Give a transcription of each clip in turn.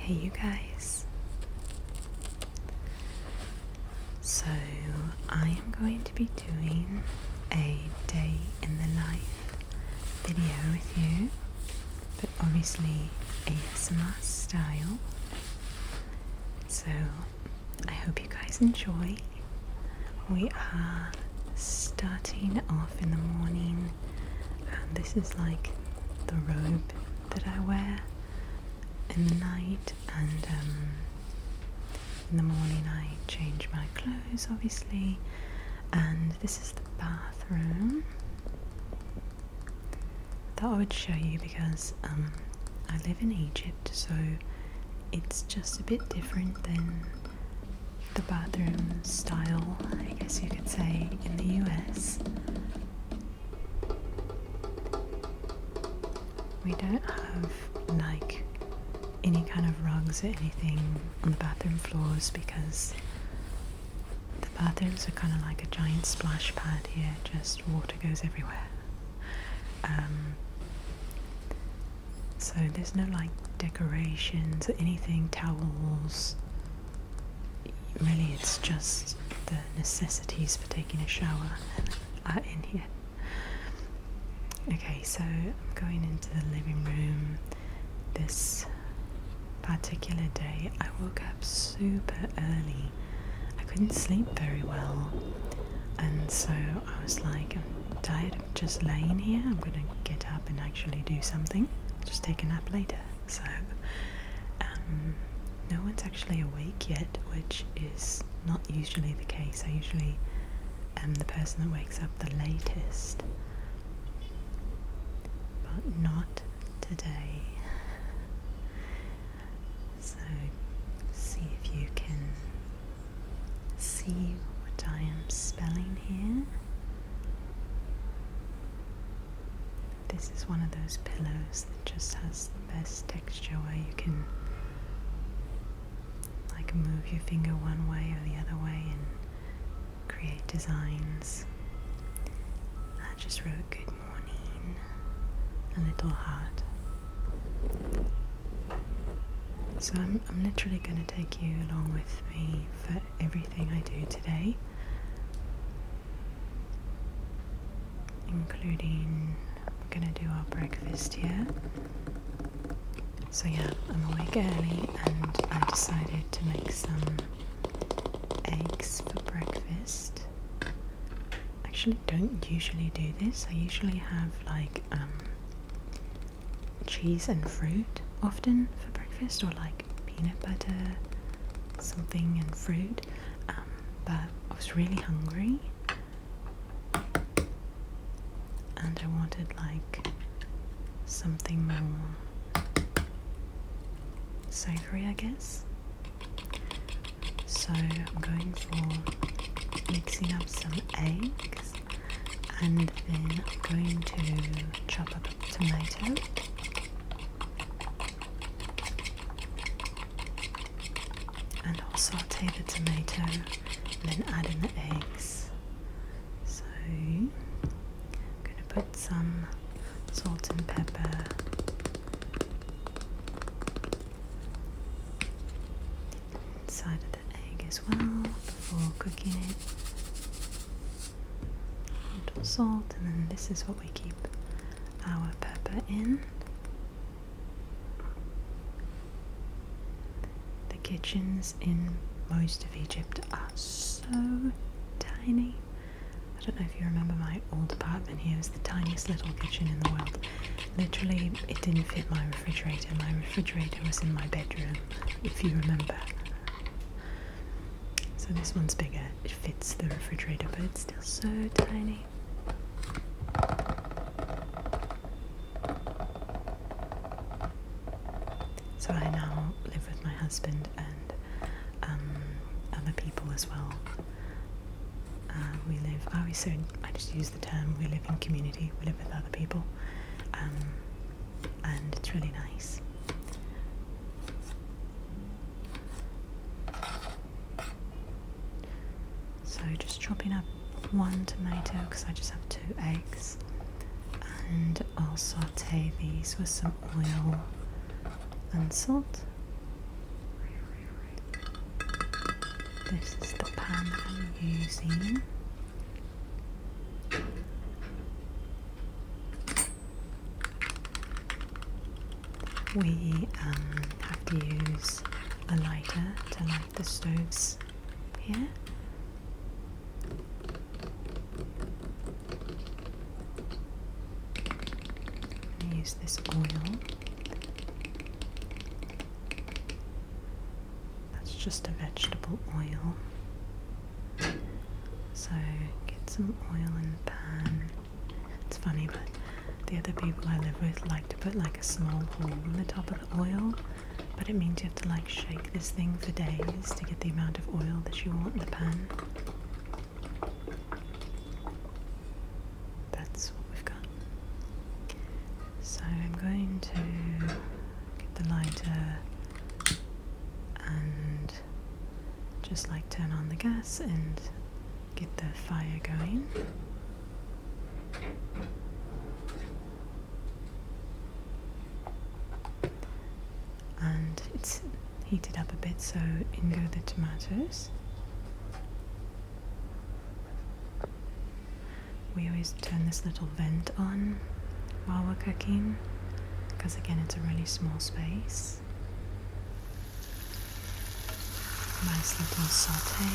Hey you guys, so I am going to be doing a day in the life video with you, but obviously ASMR style, so I hope you guys enjoy. We are starting off in the morning, and this is like the robe that I wear in the night, and in the morning I change my clothes obviously, and this is the bathroom that I would show you because I live in Egypt, so it's just a bit different than the bathroom style, I guess you could say, in the US. We don't have like any kind of rugs or anything on the bathroom floors because the bathrooms are kind of like a giant splash pad here, just water goes everywhere. So there's no like decorations or anything, towels. Really, it's just the necessities for taking a shower are in here. Okay, so I'm going into the living room. This particular day I woke up super early. I couldn't sleep very well, and so I was like, I'm tired of just laying here, I'm gonna get up and actually do something, just take a nap later. So no one's actually awake yet, which is not usually the case. I usually am the person that wakes up the latest, but not today. So see if you can see what I am spelling here. This is one of those pillows that just has the best texture where you can like move your finger one way or the other way and create designs. I just wrote good morning, a little heart. So I'm literally going to take you along with me for everything I do today, including we're going to do our breakfast here. So yeah, I'm awake early and I decided to make some eggs for breakfast. Actually don't usually do this. I usually have like cheese and fruit often for breakfast, or like peanut butter, something and fruit, but I was really hungry and I wanted like something more savoury, I guess. So I'm going for mixing up some eggs, and then I'm going to chop up a tomato, and I'll saute the tomato and then add in the eggs. So I'm going to put some salt and pepper, inside of the egg as well before cooking it. A little salt, and then this is what we keep our pepper in. The kitchens in most of Egypt are so tiny. I don't know if you remember my old apartment here. It was the tiniest little kitchen in the world. Literally, it didn't fit my refrigerator. My refrigerator was in my bedroom, if you remember. So this one's bigger. It fits the refrigerator, but it's still so tiny. So I now live with my husband and other people as well. I just use the term, we live in community, we live with other people, and it's really nice. So just chopping up one tomato because I just have 2 eggs, and I'll saute these with some oil and salt. This is the pan that I'm using. We have to use a lighter to light the stoves here. I'm going to use this oil. That's just a vegetable oil. So get some oil in the pan. It's funny, but the other people I live with like to put like a small hole in the top of the oil, but it means you have to like shake this thing for days to get the amount of oil that you want in the pan. That's what we've got. So I'm going to get the lighter and just like turn on the gas and get the fire going. And it's heated up a bit, so in go the tomatoes. We always turn this little vent on while we're cooking, because again it's a really small space. Nice little saute.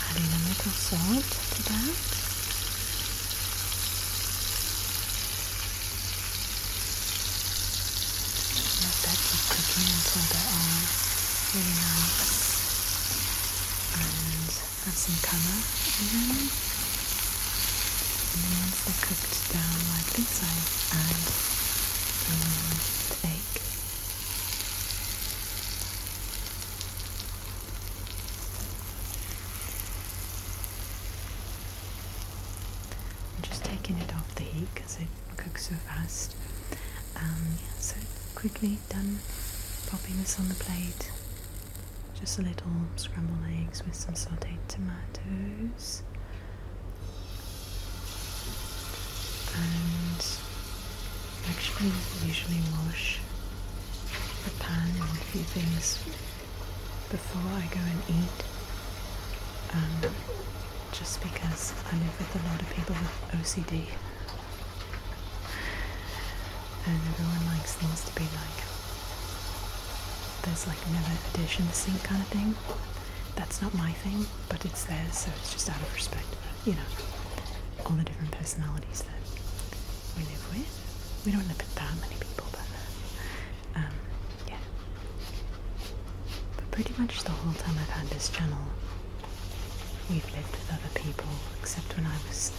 Adding a little salt to that. Let that keep cooking until they are really nice and have some colour in them. And then once they're cooked down like this, I add the egg. Taking it off the heat because it cooks so fast. So quickly done popping this on the plate. Just a little scrambled eggs with some sauteed tomatoes. And actually usually wash the pan and a few things before I go and eat. Just because I live with a lot of people with OCD and everyone likes things to be like, there's like never a dish in the sink kind of thing. That's not my thing, but it's theirs, so it's just out of respect for, you know, all the different personalities that we live with. We don't live with that many people, but yeah. But pretty much the whole time I've had this channel, we've lived with other people, except when I was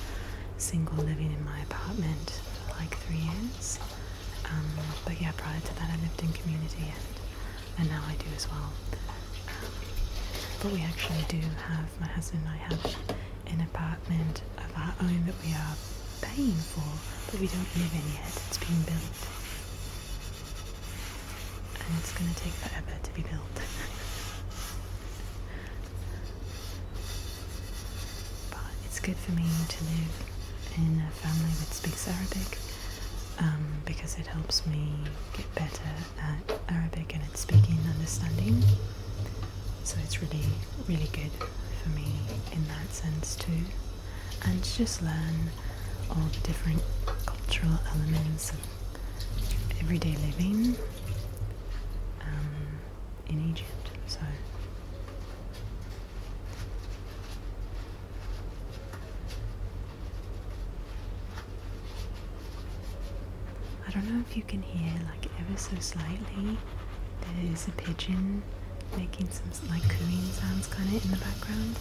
single living in my apartment for like 3 years. But yeah, prior to that I lived in community, and now I do as well. But we actually do have, my husband and I have an apartment of our own that we are paying for, but we don't live in yet. It's being built. And it's going to take forever to be built. It's good for me to live in a family that speaks Arabic, because it helps me get better at Arabic and its speaking and understanding. So it's really, really good for me in that sense too. And to just learn all the different cultural elements of everyday living in Egypt. So I don't know if you can hear, like ever so slightly, there is a pigeon making some like cooing sounds kind of in the background.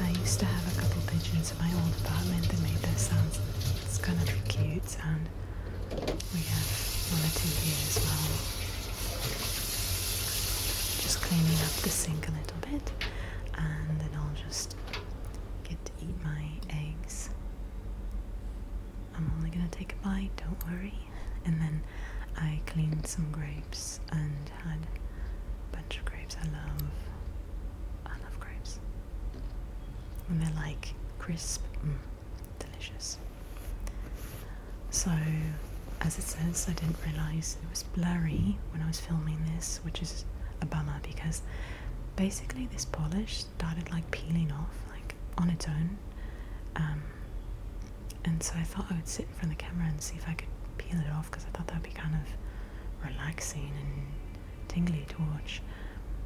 I used to have a couple pigeons in my old apartment that made those sounds. It's kind of a cute sound. We have 1 or 2 here as well. Just cleaning up the sink a little bit, and then I'll just get to eat my eggs. I'm only gonna take a bite, don't worry. And then I cleaned some grapes and had bunch of grapes. I love grapes. And they're like crisp, delicious. So, as it says, I didn't realise it was blurry when I was filming this, which is a bummer because basically this polish started like peeling off like on its own. And so I thought I would sit in front of the camera and see if I could peel it off, because I thought that would be kind of relaxing and tingly to watch.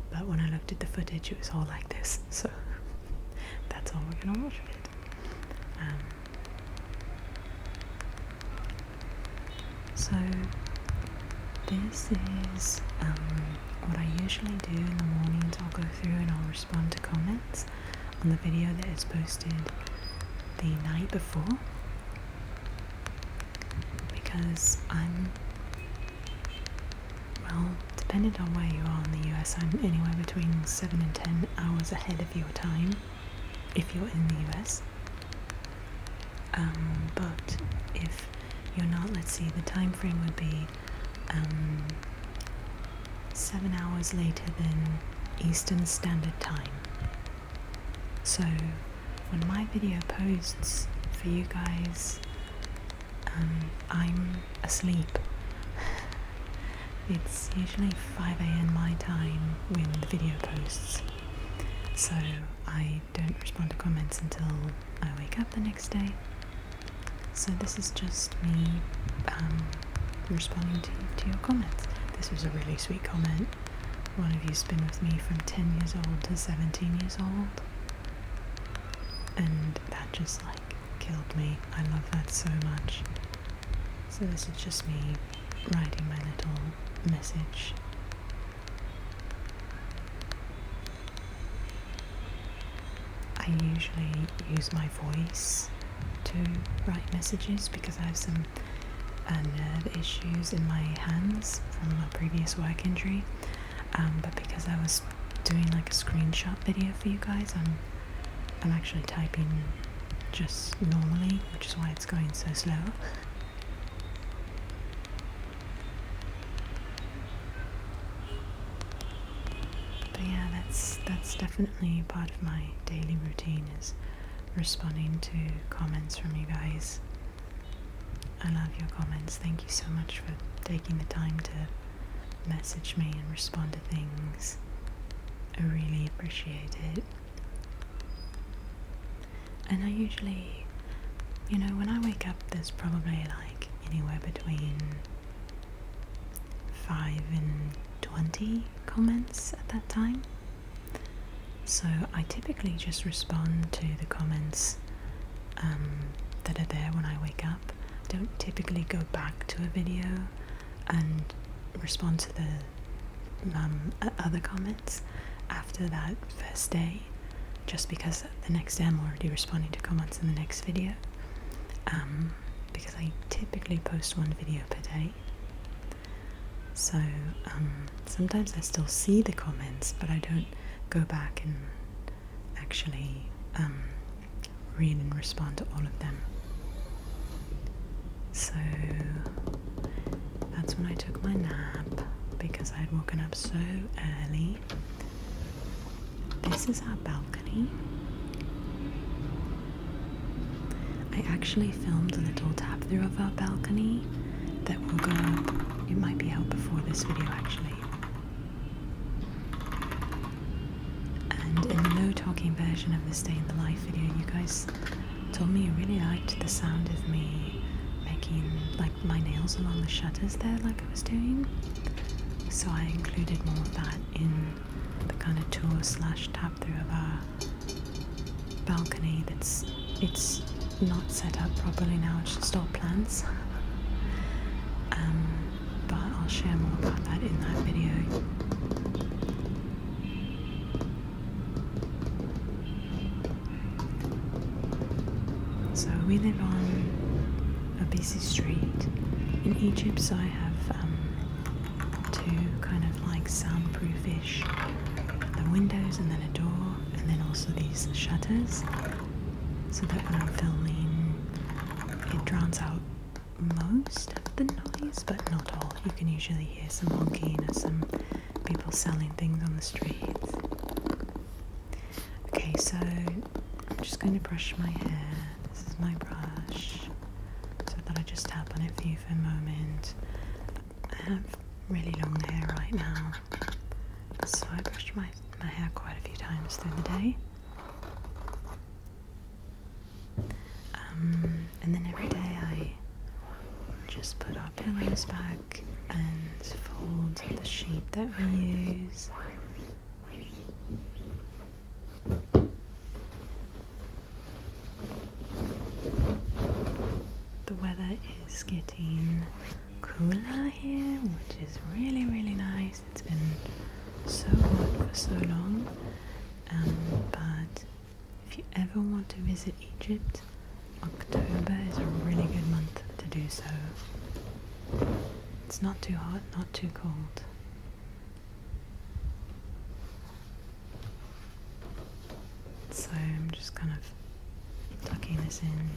But when I looked at the footage, it was all like this, so that's all we're gonna watch of it. So this is what I usually do in the mornings. I'll go through and I'll respond to comments on the video that is posted the night before, because I'm, well, depending on where you are in the US, I'm anywhere between 7 and 10 hours ahead of your time if you're in the US. But if you're not, let's see, the time frame would be 7 hours later than Eastern Standard Time. So when my video posts for you guys, I'm asleep. It's usually 5 AM my time when the video posts, so I don't respond to comments until I wake up the next day. So this is just me responding to your comments. This was a really sweet comment. One of you's been with me from 10 years old to 17 years old, and that just like killed me. I love that so much. So this is just me writing my little message. I usually use my voice to write messages because I have some nerve issues in my hands from a previous work injury, but because I was doing like a screenshot video for you guys, I'm actually typing just normally, which is why it's going so slow. But yeah, that's definitely part of my daily routine, is responding to comments from you guys. I love your comments. Thank you so much for taking the time to message me and respond to things. I really appreciate it. And I usually, when I wake up, there's probably like anywhere between 5 and 20 comments at that time. So I typically just respond to the comments that are there when I wake up. I don't typically go back to a video and respond to the other comments after that first day, just because the next day I'm already responding to comments in the next video, because I typically post one video per day. So sometimes I still see the comments, but I don't go back and actually read and respond to all of them. So that's when I took my nap, because I had woken up so early. This is our balcony. I actually filmed a little tap through of our balcony that will go up. It might be out before this video actually. And in the no talking version of this day in the life video, you guys told me you really liked the sound of me making like my nails along the shutters there like I was doing. So I included more of that in the kind of tour / tap through of our balcony. It's not set up properly now, it's just all plants. But I'll share more about that in that video. So we live on a busy street in Egypt, so I have two kind of like soundproof-ish, the windows and then a door, and then also these shutters, so that when I'm filming it drowns out most of the noise, but not all. You can usually hear some honking or some people selling things on the streets. Okay, so I'm just going to brush my hair. This is my brush, so that I just tap on it for you for a moment. I have really long hair right now, so I brush my hair quite a few times through the day. And then every day I just put our pillows back and fold the sheet that we use. The weather is getting cooler here, which is really, really nice. It's been so hot for so long, but if you ever want to visit Egypt, October is a really good month to do so. It's not too hot, not too cold. So I'm just kind of tucking this in,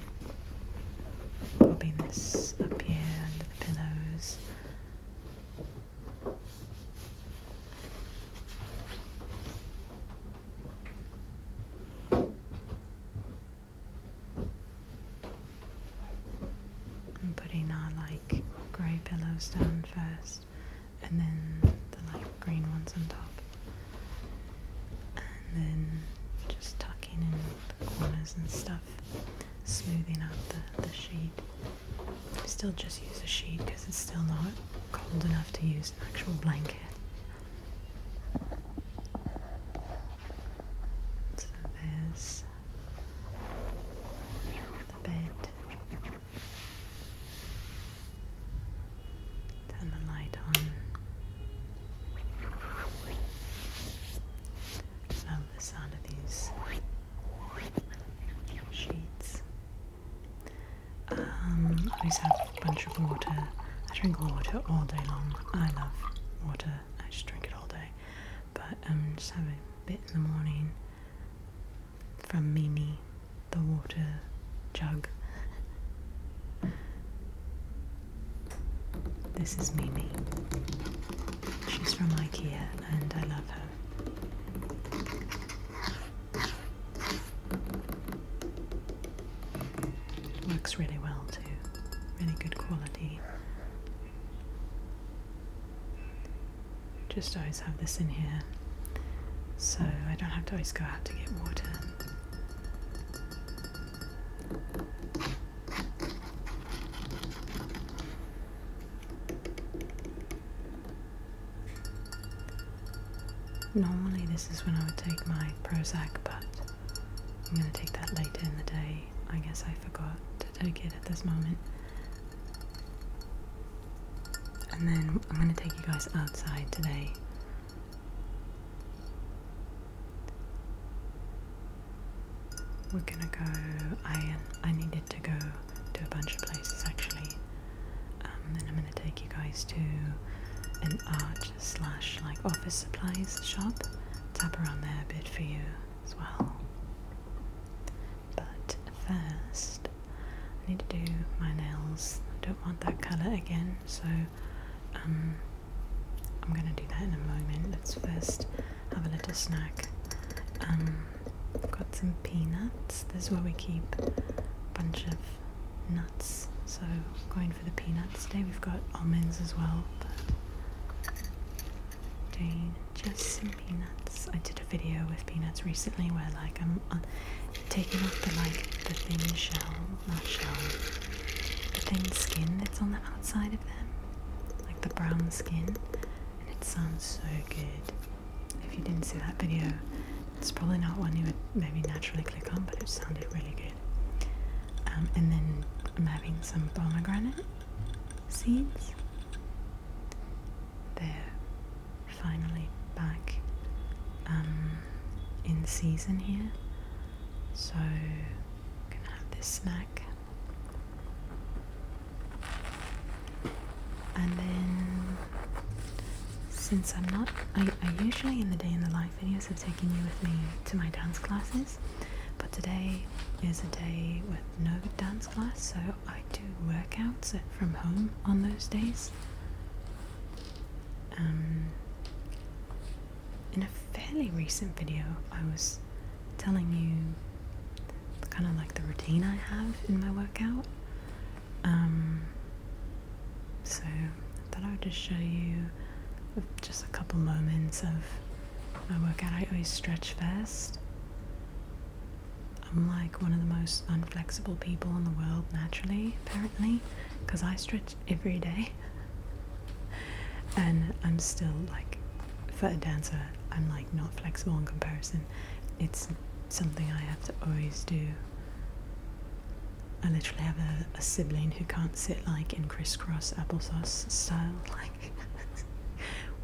bobbing this up here under the pillows. I'm putting our grey pillows down first, and then the light green ones on top, and then just tucking in the corners and stuff, smoothing out the sheet. I still just use a sheet because it's still not cold enough to use an actual blanket. So there's the bed. Turn the light on. Love the sound of these sheets. I always have a bunch of water. I drink water all day long. I love water. I just drink it all day. But just have a bit in the morning from Mimi, the water jug. This is Mimi. She's from IKEA and I love her. Works really well too. Really good quality. Just always have this in here, so I don't have to always go out to get water. Normally this is when I would take my Prozac, but I'm going to take that later in the day. I guess I forgot to take it at this moment. And then I'm going to take you guys outside today. We're going to go, I needed to go to a bunch of places actually. Then I'm going to take you guys to an art / office supplies shop. Tap around there a bit for you as well. But first, I need to do my nails. I don't want that colour again, so I'm going to do that in a moment. Let's first have a little snack. I've got some peanuts. This is where we keep a bunch of nuts, so going for the peanuts today. We've got almonds as well, but doing just some peanuts. I did a video with peanuts recently where I'm taking off the thin shell, not shell, the thin skin that's on the outside of them, like the brown skin, and it sounds so good. If you didn't see that video, it's probably not one you would maybe naturally click on, but it sounded really good. And then I'm having some pomegranate seeds. They're finally back in season here, so I'm gonna have this snack. And then, since I'm not, I usually in the day in the life videos have taken you with me to my dance classes, but today is a day with no dance class, so I do workouts from home on those days. fairly recent video, I was telling you kind of like the routine I have in my workout. So I thought I would just show you just a couple moments of my workout. I always stretch first. I'm like one of the most unflexible people in the world naturally, apparently, because I stretch every day. And I'm still like, for a dancer, I'm like not flexible in comparison. It's something I have to always do. I literally have a sibling who can't sit like in crisscross applesauce style. Like,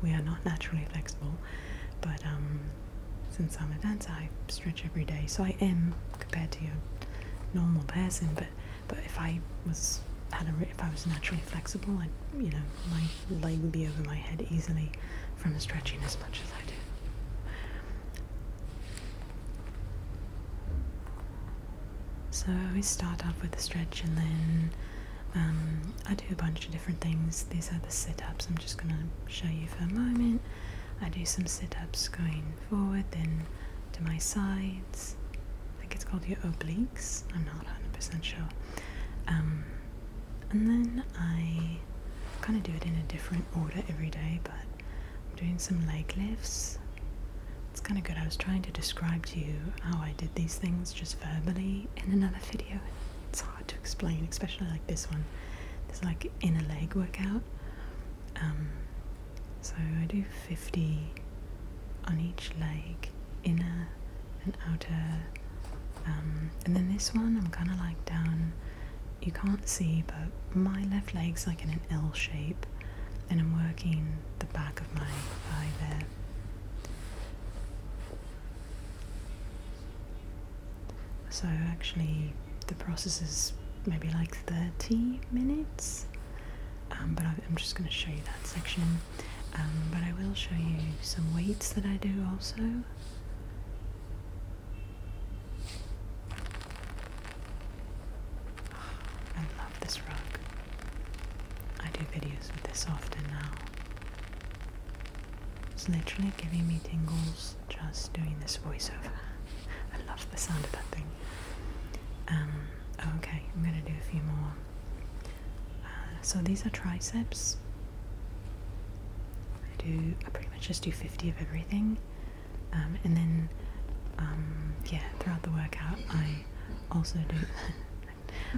we are not naturally flexible. But since I'm a dancer, I stretch every day, so I am compared to your normal person. But if I was naturally flexible, my leg would be over my head easily from stretching as much as I do. So I always start off with a stretch, and then I do a bunch of different things. These are the sit-ups. I'm just going to show you for a moment. I do some sit-ups going forward, then to my sides. I think it's called your obliques. I'm not 100% sure. And then I kind of do it in a different order every day, but I'm doing some leg lifts. It's kind of good. I was trying to describe to you how I did these things just verbally in another video. It's hard to explain, especially like this one. It's like inner leg workout. So I do 50 on each leg, inner and outer. And then this one, I'm kind of like down. You can't see, but my left leg's like in an L shape, and I'm working the back of my thigh there. So actually the process is maybe like 30 minutes, but I'm just going to show you that section. But I will show you some weights that I do also. I love this rug. I do videos with this often now. It's literally giving me tingles just doing this voiceover. I love the sound of that thing. Okay, I'm going to do a few more. So these are triceps. I pretty much just do 50 of everything. And then, throughout the workout, I also do...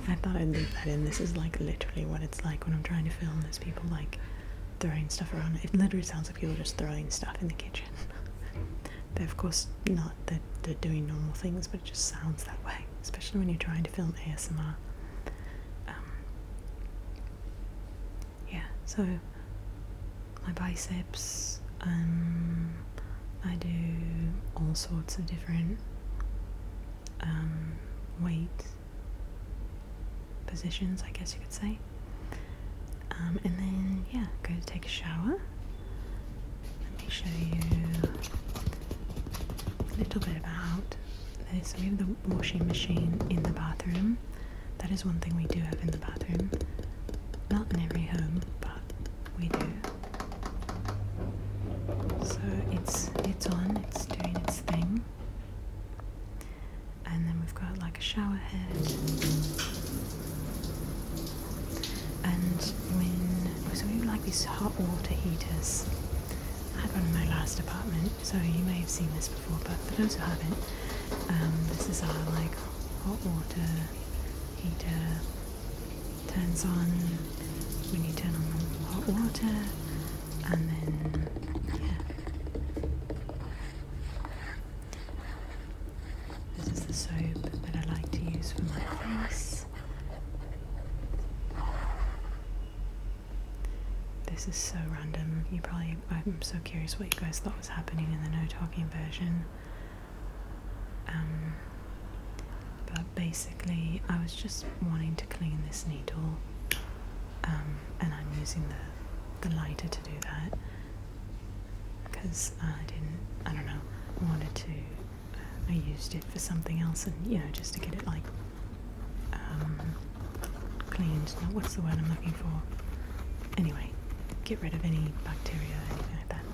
I thought I'd leave that in. This is like literally what it's like when I'm trying to film. There's people like throwing stuff around. It literally sounds like people just throwing stuff in the kitchen. They're of course not that they're doing normal things, but it just sounds that way, especially when you're trying to film ASMR. So my biceps, I do all sorts of different weight positions, I guess you could say. And then go to take a shower. Let me show you a little bit about this. We have the washing machine in the bathroom. That is one thing we do have in the bathroom. Not in every home, but we do. So it's on, it's doing its thing. And then we've got like a shower head. And so we have like these hot water heaters. I had one in my last apartment, so you may have seen this before, but for those who haven't, this is our like hot water heater. Turns on when you turn on the hot water, and then this is the soap that I like to use for my face. This is so random. I'm so curious what you guys thought was happening in the no talking version. But basically I was just wanting to clean this needle, and I'm using the lighter to do that because I used it for something else, and just to get it like cleaned. No, what's the word I'm looking for? Anyway, get rid of any bacteria or anything like that.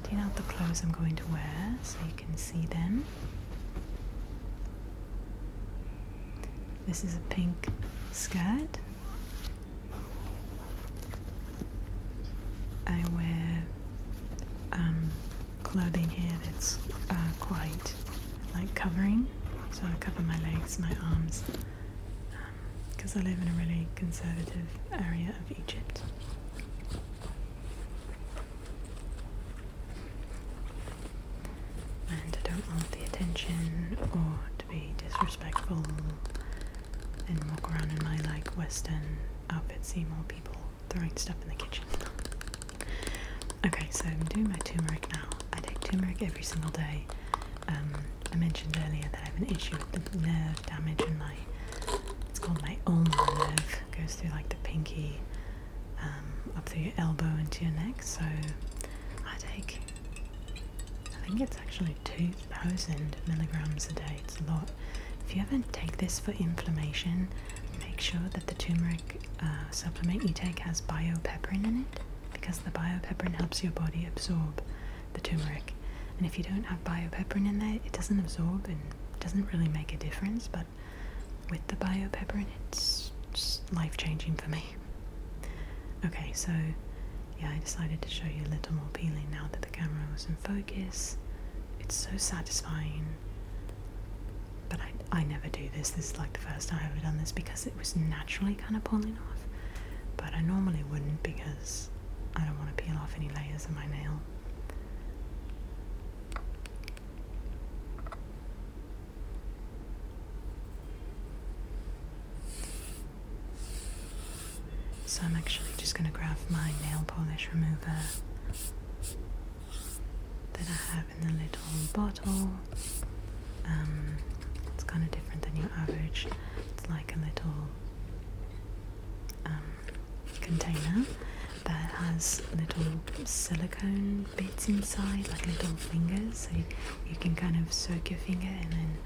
sorting out the clothes I'm going to wear so you can see them. This is a pink skirt. I wear clothing here that's quite like covering, so I cover my legs, my arms, because I live in a really conservative area of Egypt. And I don't want the attention or to be disrespectful and walk around in my like Western outfit, see more people throwing stuff in the kitchen. Okay, so I'm doing my turmeric now. I take turmeric every single day. I mentioned earlier that I have an issue with the nerve damage in my, it's called my ulnar nerve. It goes through like the pinky, up through your elbow into your neck. So I take, I think it's actually 2,000 milligrams a day. It's a lot. If you ever take this for inflammation, make sure that the turmeric supplement you take has biopeprin in it, because the biopeprin helps your body absorb the turmeric. And if you don't have biopeprin in there, it doesn't absorb and doesn't really make a difference, but with the biopeprin, it's just life-changing for me. Okay, so yeah, I decided to show you a little more peeling now that the camera was in focus. It's so satisfying. But I never do this. This is like the first time I've ever done this because it was naturally kind of pulling off. But I normally wouldn't because I don't want to peel off any layers of my nail. So I'm actually just going to grab my nail polish remover that I have in the little bottle. It's kind of different than your average. It's like a little container that has little silicone bits inside, like little fingers, so you can kind of soak your finger, and then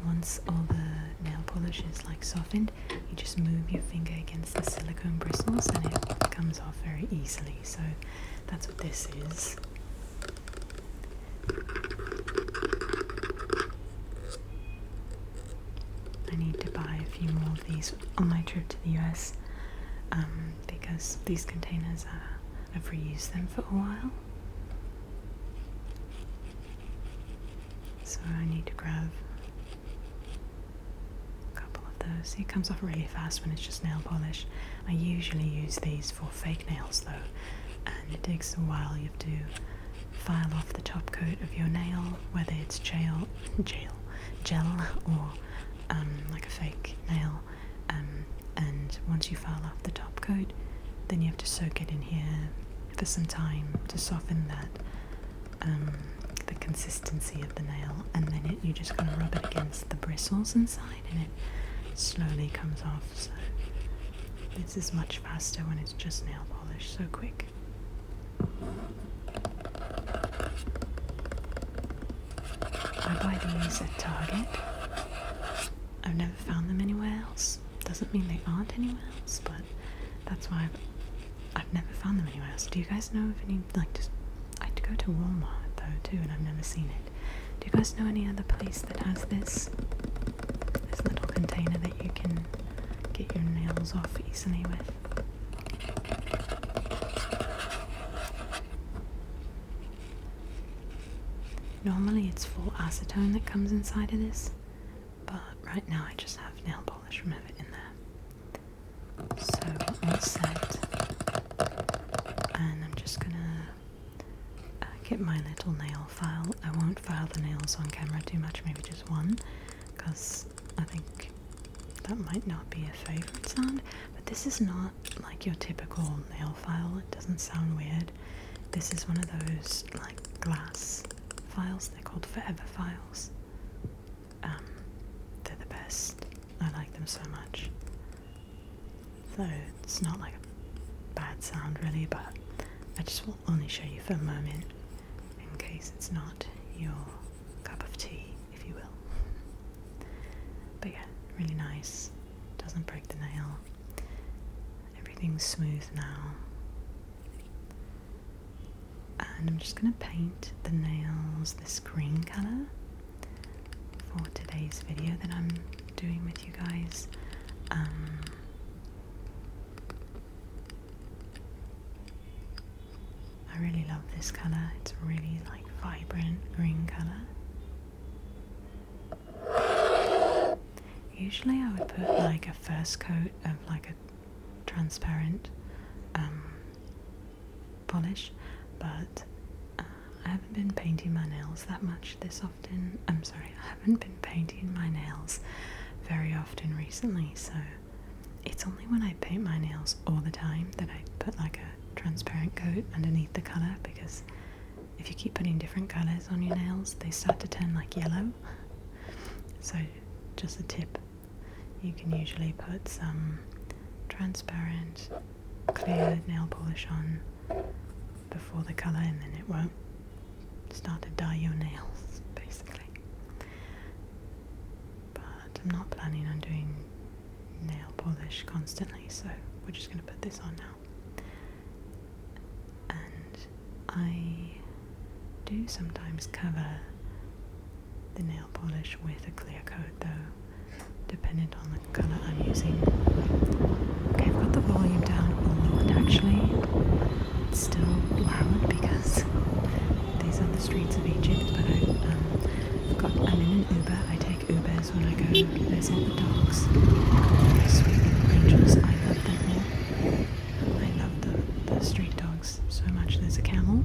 once all the nail polish is like softened, you just move your finger against the silicone bristles and it comes off very easily. So that's what this is. I need to buy a few more of these on my trip to the US, because these containers I've reused them for a while. So I need to grab a couple of those. See, it comes off really fast when it's just nail polish. I usually use these for fake nails though, and it takes a while. You have to file off the top coat of your nail, whether it's gel or like a fake nail, and once you file off the top coat, then you have to soak it in here for some time to soften that the consistency of the nail, and then you just kind of rub it against the bristles inside and it slowly comes off. So this is much faster when it's just nail polish, so quick. I buy these at Target. I've never found them anywhere else. Doesn't mean they aren't anywhere else, but that's why I've never found them anywhere else. Do you guys know of any, like, just, I had to go to Walmart though too, and I've never seen it. Do you guys know any other place that has this little container that you can get your nails off easily with? Normally it's full acetone that comes inside of this, but right now I just have nail polish remover in there. So all set, and I'm just gonna get my little nail file. I won't file the nails on camera too much, maybe just one, because I think that might not be a favourite sound, but this is not like your typical nail file. It doesn't sound weird. This is one of those like glass files. They're called forever files. They're the best. I like them so much. Though it's not like a bad sound really, but I just will only show you for a moment in case it's not your cup of tea, if you will. But yeah, really nice. Doesn't break the nail. Everything's smooth now. And And I'm just going to paint the nails this green colour for today's video that I'm doing with you guys. I really love this colour. It's a really like vibrant green colour. Usually I would put like a first coat of like a transparent polish, but I haven't been painting my nails that much this often. I haven't been painting my nails very often recently, so it's only when I paint my nails all the time that I put like a transparent coat underneath the colour, because if you keep putting different colours on your nails, they start to turn like yellow. So just a tip, you can usually put some transparent clear nail polish on before the colour, and then it won't start to dye your nails basically. But I'm not planning on doing nail polish constantly, so we're just going to put this on now. And I do sometimes cover the nail polish with a clear coat though, dependent on the colour I'm using. Okay, I've got the volume down a lot actually. It's still loud because these are the streets of Egypt, but I'm in an Uber. I take Ubers when I go. There's all the dogs. Sweet little angels. I love them all. I love the street dogs so much. There's a camel.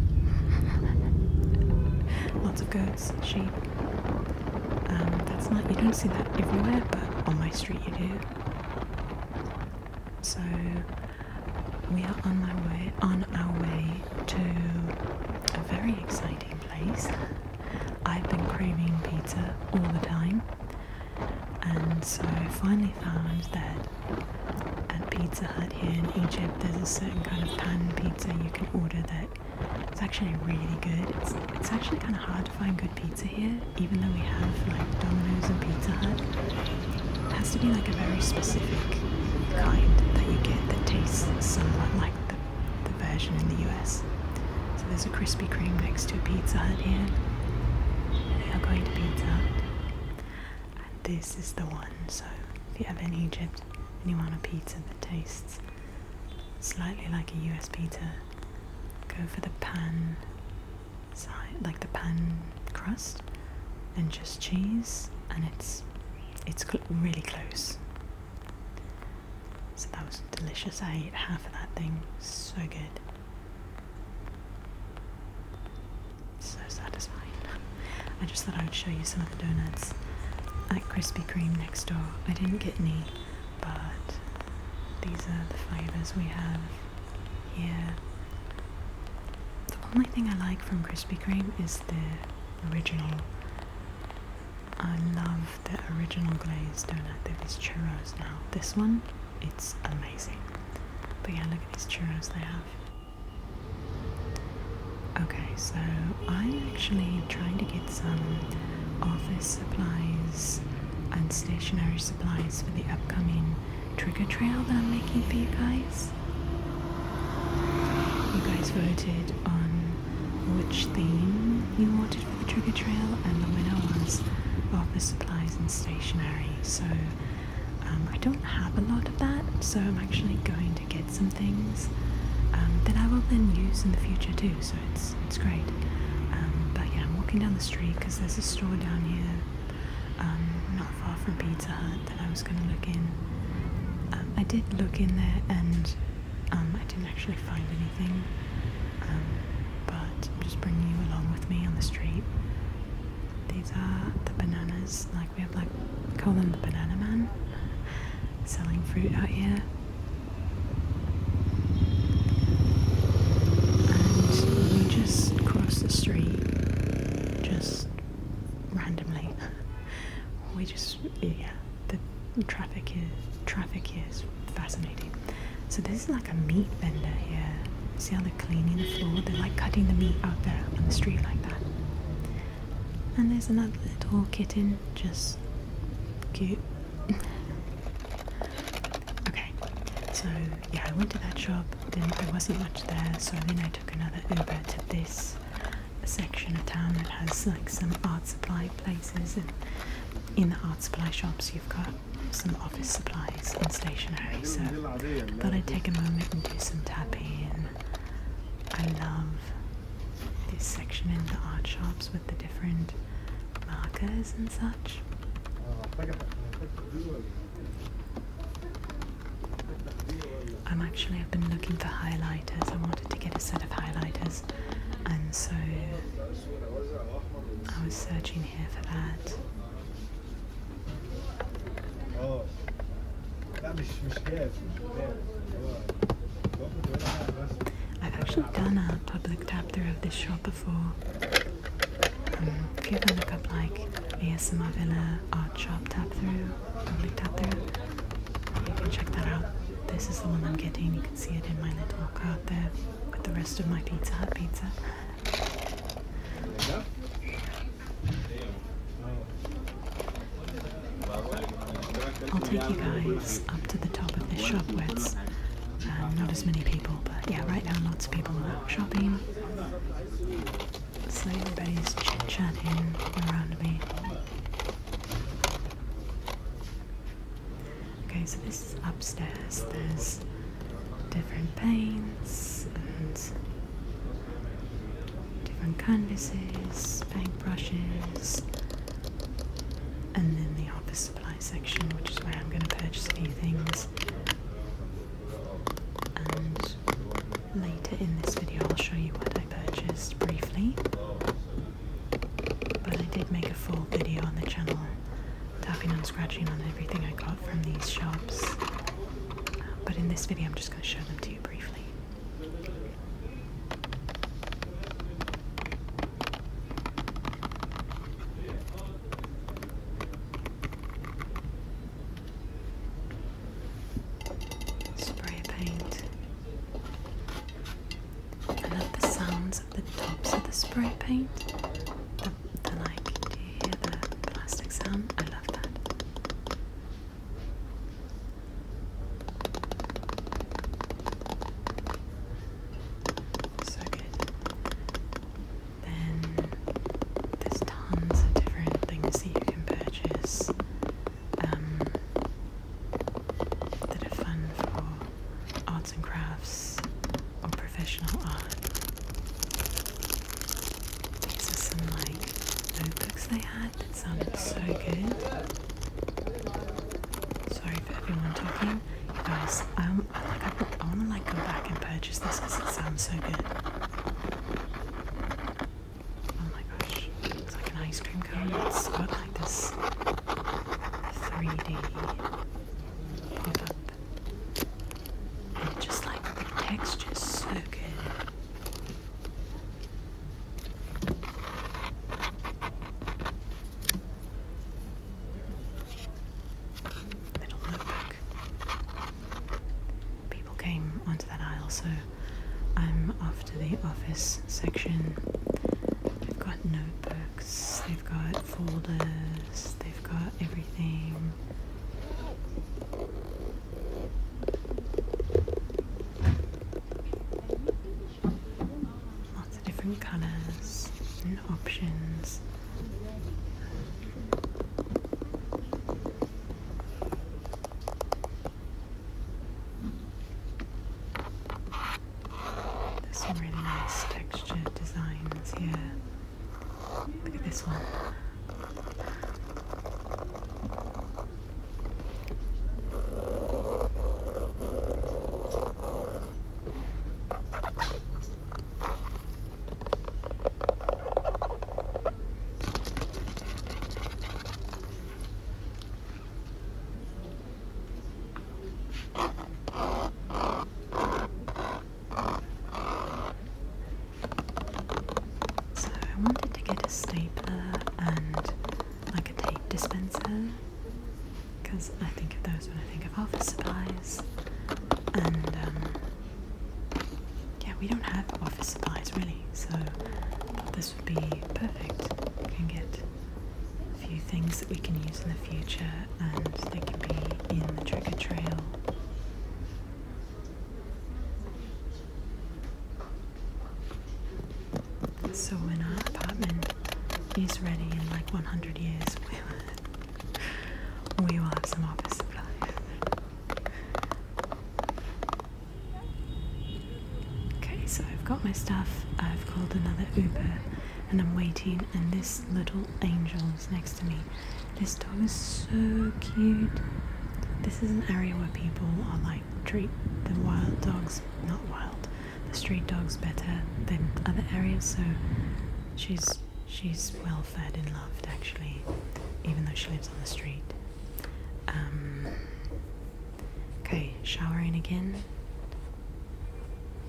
Lots of goats, sheep. You don't see that everywhere, but on my street you do. So we are on our way to a very exciting place. I've been craving pizza all the time, and so I finally found that at Pizza Hut here in Egypt there's a certain kind of pan pizza you can order that it's actually really good. It's actually kind of hard to find good pizza here, even though we have like Domino's and Pizza Hut. It has to be like a very specific kind that you get that tastes somewhat like the version in the US. So there's a Krispy Kreme next to a Pizza Hut here. We are going to Pizza Hut, and this is the one. So if you're ever in Egypt and you want a pizza that tastes slightly like a US pizza, go for the pan side, like the pan crust, and just cheese, and it's really close. So that was delicious. I ate half of that thing. So good. So satisfying. I just thought I would show you some of the donuts at Krispy Kreme next door. I didn't get any, but these are the flavours we have here. The only thing I like from Krispy Kreme is the original. I love the original glazed donut. They're these churros now. This one, it's amazing. But yeah, look at these churros they have. Okay, so I'm actually trying to get some office supplies and stationery supplies for the upcoming trigger trail that I'm making for you guys. You guys voted on which theme you wanted for the trigger trail, and the winner was office supplies and stationery. So I don't have a lot of that, so I'm actually going to get some things that I will then use in the future too, so it's great. But yeah, I'm walking down the street because there's a store down here not far from Pizza Hut that I was going to look in. I did look in there, and I didn't actually find anything, but I'm just bringing you along with me on the street. These are the bananas, we call them the banana man, selling fruit out here. And we just crossed the street, just randomly. The traffic here is fascinating. So this is like a meat vendor here. See how they're cleaning the floor? They're like cutting the meat out there on the street like that. And there's another little kitten, just cute. Okay, so So yeah, I went to that shop, there wasn't much there, so then I took another Uber to this section of town that has like some art supply places, and in the art supply shops you've got some office supplies and stationery, so I thought I'd take a moment and do some tapping. I love this section in the art shops with the different markers and such. I've been looking for highlighters. I wanted to get a set of highlighters, and so I was searching here for that. I've actually done a public tap through of this shop before. If you ever look up like ASMRVilla art shop tap through, public tap through, you can check that out. This is the one I'm getting. You can see it in my little cart there with the rest of my Pizza Hut pizza. I'll take you guys up to the top of this shop where it's not as many people, but yeah, right now lots of people are out shopping. So everybody's chit-chatting around me. Okay, so this is upstairs. There's different paints and different canvases, paintbrushes, and then the office supply section, which is where I'm going to purchase a few things. And later in this video I'll show you what I purchased briefly. But I did make a full video on the channel, tapping and scratching on everything I got from these shops. But in this video I'm just going to show them to you briefly. Spray paint. I love the sounds of the tops of the spray paint. The like, do you hear the plastic sound? I love that. So good. Then there's tons of different things that you can purchase that are fun for arts and crafts or professional art. These are some like notebooks they had that sounded so good. Sorry for everyone talking. You guys, I want to like go back and purchase this because it sounds so good. Oh my gosh, it's like an ice cream cone. It's got like this 3D pop-up. And just like the texture's so good. Little notebook. People came onto that aisle, so I'm off to the office section. They've got notebooks, they've got folders, they've got everything. Lots of different colours and options. There's some really nice textured designs here. Look at this one. So I wanted to get a stapler and like a tape dispenser, because I think of those when I think of office supplies. And yeah, we don't have office supplies really, so this would be perfect. We can get a few things that we can use in the future, and they can be in the trigger trail. So when our apartment is ready in like 100 years, we will have some office supplies. Okay, so I've got my stuff, I've called another Uber, and I'm waiting, and this little angel is next to me. This dog is so cute. This is an area where people are like treat the wild dogs, not wild, the street dogs better than other areas, so she's well fed and loved actually, even though she lives on the street. Okay, showering again.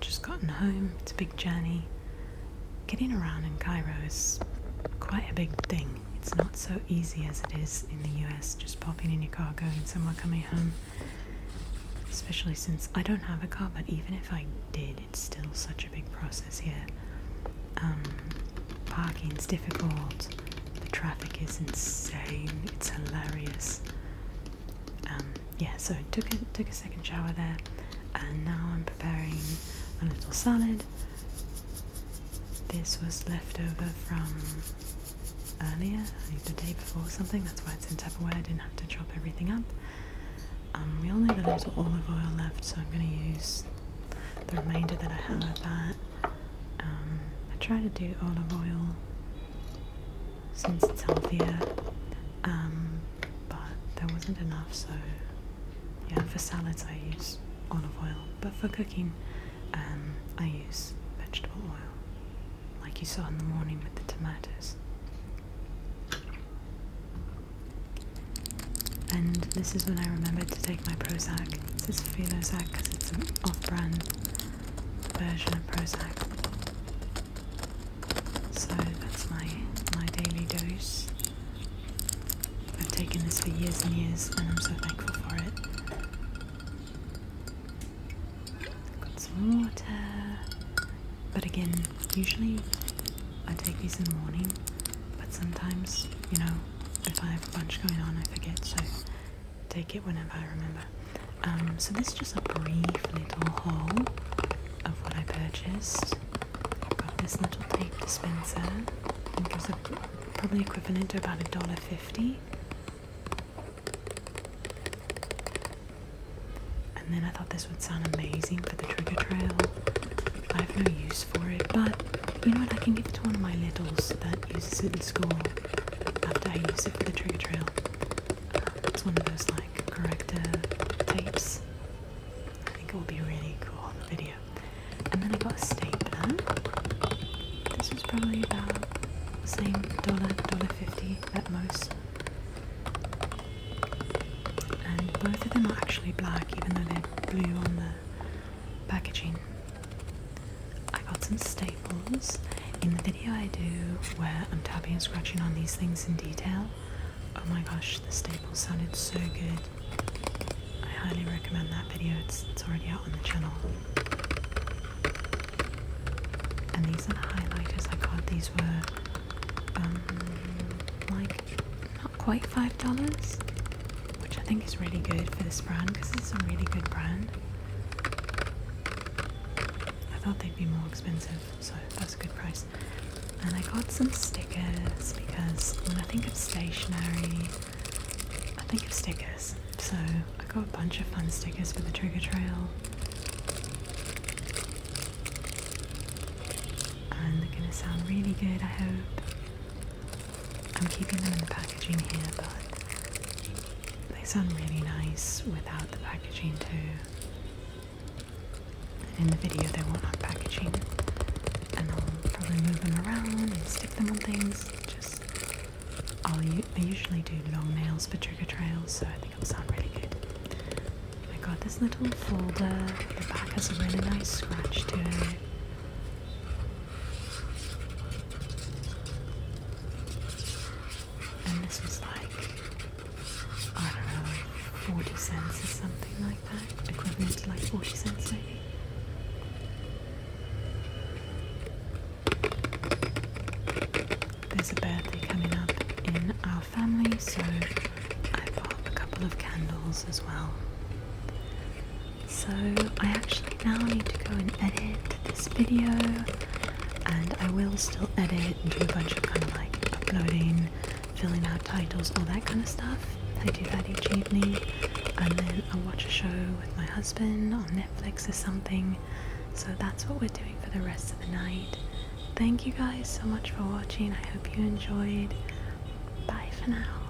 Just gotten home. It's a big journey. Getting around in Cairo is quite a big thing. It's not so easy as it is in the US, just popping in your car, going somewhere, coming home. Especially since I don't have a car, but even if I did, it's still such a big process here. Parking's difficult. The traffic is insane. It's hilarious. Yeah, so I took a second shower there, and now I'm preparing a little salad. This was left over from earlier, I think the day before or something. That's why it's in Tupperware. I didn't have to chop everything up. We only have a little olive oil left, so I'm going to use the remainder that I have of that. I try to do olive oil since it's healthier, but there wasn't enough, so yeah, for salads I use olive oil, but for cooking I use vegetable oil, like you saw in the morning with the tomatoes. And this is when I remembered to take my Prozac. This is Filozac because it's an off-brand version of Prozac. So that's my daily dose. I've taken this for years and years, and I'm so thankful for it. Got some water. But again, usually I take these in the morning, but sometimes, you know, if I have a bunch going on, I forget, so take it whenever I remember. So this is just a brief little haul of what I purchased. I've got this little tape dispenser. I think it's probably equivalent to about $1.50. And then I thought this would sound amazing for the trigger trail. I have no use for it, but you know what, I can give it to one of my littles that uses it in school after I use it for the trigger trail. It's one of those like corrector tapes. I think it will be really cool on the video. And then I got a stapler. This was probably about the same $1.50 at most. And both of them are actually black, even though they're blue on the packaging. I got some staples. In the video I do where I'm tapping and scratching on these things in detail, oh my gosh, the staples sounded so good. I highly recommend that video. It's already out on the channel. And these are the highlighters I got. These were like not quite $5, which I think is really good for this brand because it's a really good brand. I thought they'd be more expensive, so that's a good price. And I got some stickers because when I think of stationery, I think of stickers. So I got a bunch of fun stickers for the trigger trail. And they're going to sound really good, I hope. I'm keeping them in the packaging here, but they sound really nice without the packaging too. In the video they won't have packaging, and I'll probably move them around and stick them on things. I usually do long nails for trigger trails, so I think it'll sound really good. I got this little folder. The back has a really nice scratch to it. And this was like, I don't know, 40 cents or something like that, equivalent to like 40 cents maybe. There's a birthday coming up in our family, so I bought a couple of candles as well. So I actually now need to go and edit this video and I will still edit and do a bunch of kind of like uploading, filling out titles, all that kind of stuff. I do that each evening, and then I'll watch a show with my husband on Netflix or something. So that's what we're doing for the rest of the night. Thank you guys so much for watching. I hope you enjoyed. Bye for now.